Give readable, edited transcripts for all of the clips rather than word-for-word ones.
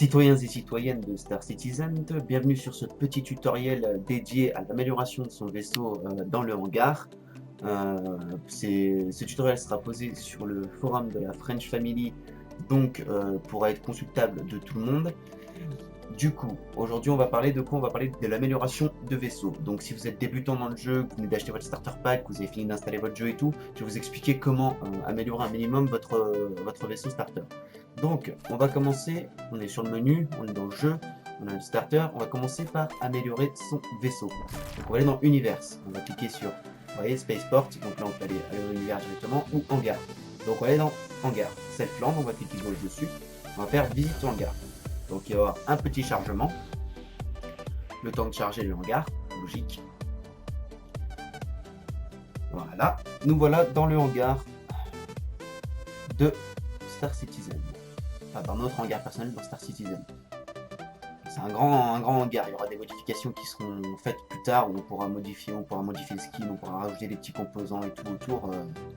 Citoyens et citoyennes de Star Citizen, bienvenue sur ce petit tutoriel dédié à l'amélioration de son vaisseau dans le hangar. Ce tutoriel sera posé sur le forum de la French Family, donc pourra être consultable de tout le monde. Du coup, aujourd'hui on va parler de quoi? On va parler de l'amélioration de vaisseau. Donc si vous êtes débutant dans le jeu, que vous venez d'acheter votre starter pack, que vous avez fini d'installer votre jeu et tout, je vais vous expliquer comment améliorer un minimum votre vaisseau starter. Donc on va commencer, on est sur le menu, on est dans le jeu, on a le starter, on va commencer par améliorer son vaisseau. Donc on va aller dans Univers, on va cliquer sur, vous voyez, Spaceport, donc là on peut aller dans l'univers directement, ou Hangar. Donc on va aller dans Hangar, Self-Land, on va cliquer gauche dessus, on va faire Visite Hangar. Donc il va y avoir un petit chargement, le temps de charger le hangar, logique. Voilà, nous voilà dans le hangar de Star Citizen. Enfin, dans notre hangar personnel dans Star Citizen. C'est un grand hangar, il y aura des modifications qui seront faites plus tard, où on pourra modifier le skin, on pourra rajouter des petits composants et tout autour.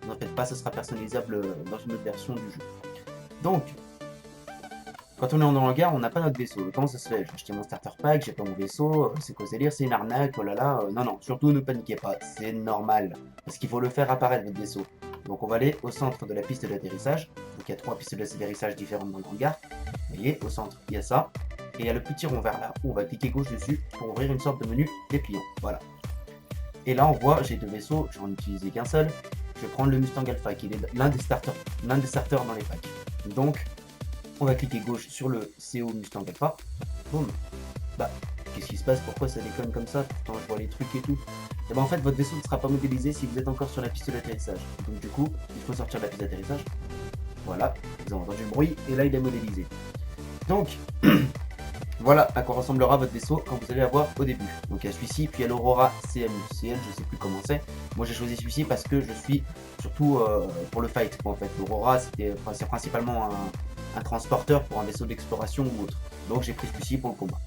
N'en faites pas, ça sera personnalisable dans une autre version du jeu. Donc, quand on est en hangar, on n'a pas notre vaisseau. Comment ça se fait? J'ai acheté mon starter pack, j'ai pas mon vaisseau, c'est quoi ce délire? C'est une arnaque, oh là là. Non, non, surtout ne paniquez pas, c'est normal. Parce qu'il faut le faire apparaître, votre vaisseau. Donc on va aller au centre de la piste d'atterrissage. Donc il y a 3 pistes d'atterrissage différentes dans le hangar. Vous voyez, au centre, il y a ça. Et il y a le petit rond vert là, où on va cliquer gauche dessus pour ouvrir une sorte de menu dépliant. Voilà. Et là, on voit, j'ai 2 vaisseaux, je vais en utiliser qu'un seul. Je vais prendre le Mustang Alpha, qui est l'un des starters dans les packs. Donc, on va cliquer gauche sur le CO Mustang Alpha. Boum. Bah, qu'est-ce qui se passe? Pourquoi ça déconne comme ça? Pourtant, je vois les trucs et tout. Et bah, en fait, votre vaisseau ne sera pas modélisé si vous êtes encore sur la piste d'atterrissage. Donc, du coup, il faut sortir de la piste d'atterrissage. Voilà, vous avez entendu le bruit, et là, il est modélisé. Donc, voilà à quoi ressemblera votre vaisseau quand vous allez avoir au début. Donc, il y a celui-ci, puis il y a l'Aurora CMU. CL, je sais plus comment c'est. Moi, j'ai choisi celui-ci parce que je suis surtout pour le fight. En fait, l'Aurora, c'est principalement un transporteur pour un vaisseau d'exploration ou autre. Donc j'ai pris celui-ci pour le combat.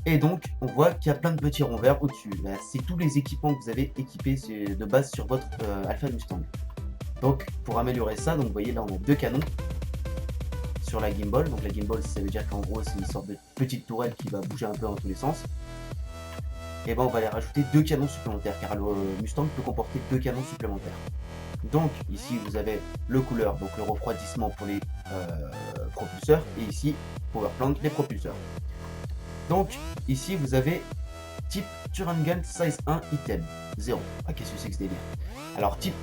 Et donc on voit qu'il y a plein de petits ronds verts au-dessus. C'est tous les équipements que vous avez équipés de base sur votre Alpha Mustang. Donc pour améliorer ça, donc vous voyez là on a 2 canons sur la gimbal. Donc la gimbal, ça veut dire qu'en gros c'est une sorte de petite tourelle qui va bouger un peu dans tous les sens. Et ben on va aller rajouter 2 canons supplémentaires car le Mustang peut comporter 2 canons supplémentaires. Donc ici vous avez le couleur, donc le refroidissement pour les propulseurs, et ici Power Plant, les propulseurs. Donc ici vous avez type Turangan size 1 item 0. Ah, qu'est-ce que c'est que ce délire? Alors type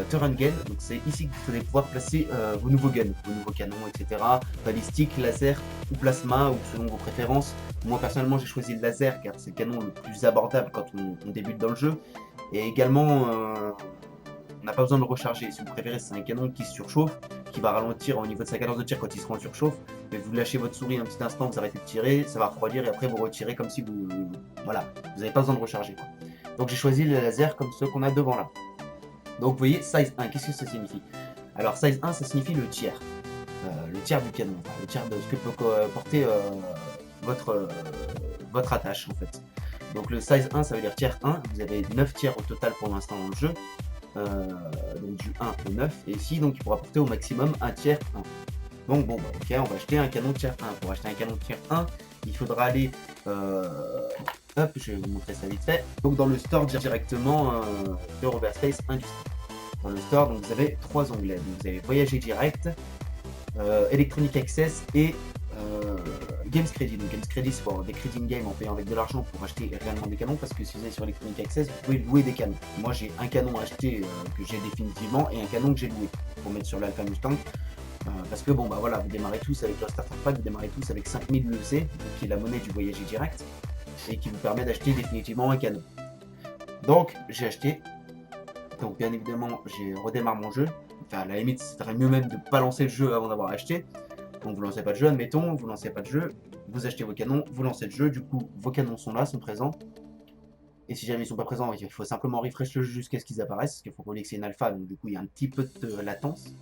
Turangan, donc c'est ici que vous allez pouvoir placer vos nouveaux guns, vos nouveaux canons, etc. Balistique, laser ou plasma, ou selon vos préférences. Moi personnellement j'ai choisi le laser car c'est le canon le plus abordable quand on débute dans le jeu. Et également on n'a pas besoin de le recharger. Si vous préférez, c'est un canon qui se surchauffe, qui va ralentir au niveau de sa cadence de tir quand il sera en surchauffe. Mais vous lâchez votre souris un petit instant, vous arrêtez de tirer, ça va refroidir et après vous retirez comme si vous... Voilà, vous n'avez pas besoin de recharger, quoi. Donc j'ai choisi le laser comme ceux qu'on a devant là. Donc vous voyez, size 1, qu'est-ce que ça signifie? Alors size 1, ça signifie le tiers du canon, enfin, le tiers de ce que peut porter votre attache en fait. Donc le size 1, ça veut dire tiers 1, vous avez 9 tiers au total pour l'instant dans le jeu. Donc du 1 au 9, et ici donc il pourra porter au maximum un tiers 1. Donc bon, bah, ok, on va acheter un canon tiers 1. Pour acheter un canon tiers 1, il faudra aller, hop, je vais vous montrer ça vite fait. Donc dans le store directement de Robert Space Industries. Dans le store, donc vous avez 3 onglets. Donc, vous avez Voyager Direct, Electronic Access et Games Credit. Donc Games Credit, c'est pour avoir des crédits in-game en payant avec de l'argent pour acheter réellement des canons, parce que si vous allez sur Electronic Access, vous pouvez louer des canons. Moi j'ai un canon acheté que j'ai définitivement et un canon que j'ai loué pour mettre sur l'Alpha Mustang. Parce que bon bah voilà, vous démarrez tous avec le starter pack, vous démarrez tous avec 5000 UEC, qui est la monnaie du voyager direct, et qui vous permet d'acheter définitivement un canon. Donc j'ai acheté, donc bien évidemment j'ai redémarré mon jeu. Enfin à la limite, ce serait mieux même de pas lancer le jeu avant d'avoir acheté. Donc vous lancez pas de jeu, admettons, vous lancez pas de jeu, vous achetez vos canons, vous lancez le jeu, du coup vos canons sont là, sont présents. Et si jamais ils sont pas présents, il faut simplement refresh le jeu jusqu'à ce qu'ils apparaissent, parce qu'il faut que c'est une alpha, donc du coup il y a un petit peu de latence.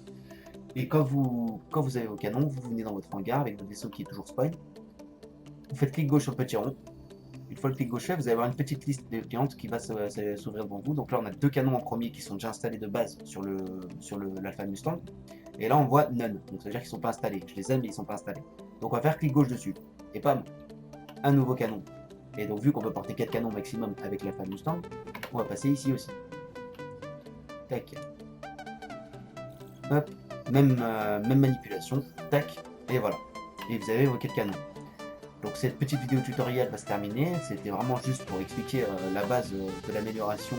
Et quand vous avez vos canons, vous venez dans votre hangar avec votre vaisseau qui est toujours spawn. Vous faites clic gauche sur le petit rond. Une fois le clic gauche fait, vous allez avoir une petite liste de clientes qui va s'ouvrir devant vous. Donc là on a 2 canons en premier qui sont déjà installés de base sur l'Alpha Mustang. Et là on voit none, donc ça veut dire qu'ils ne sont pas installés. Je les aime mais ils ne sont pas installés. Donc on va faire clic gauche dessus. Et pam, un nouveau canon. Et donc vu qu'on peut porter 4 canons maximum avec la femme Mustang, on va passer ici aussi. Tac. Hop, même manipulation. Tac, et voilà. Et vous avez vos 4 canons. Donc cette petite vidéo tutoriel va se terminer. C'était vraiment juste pour expliquer la base de l'amélioration,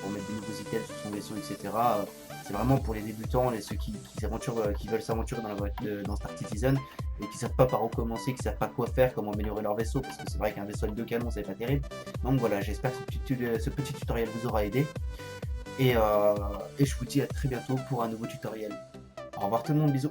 pour mettre des nouveaux items sur son vaisseau, etc. C'est vraiment pour les débutants, ceux qui veulent s'aventurer dans Star Citizen et qui savent pas par où commencer, qui savent pas quoi faire, comment améliorer leur vaisseau, parce que c'est vrai qu'un vaisseau avec 2 canons c'est pas terrible. Donc voilà, j'espère que ce petit tutoriel vous aura aidé. Et je vous dis à très bientôt pour un nouveau tutoriel. Au revoir tout le monde, bisous.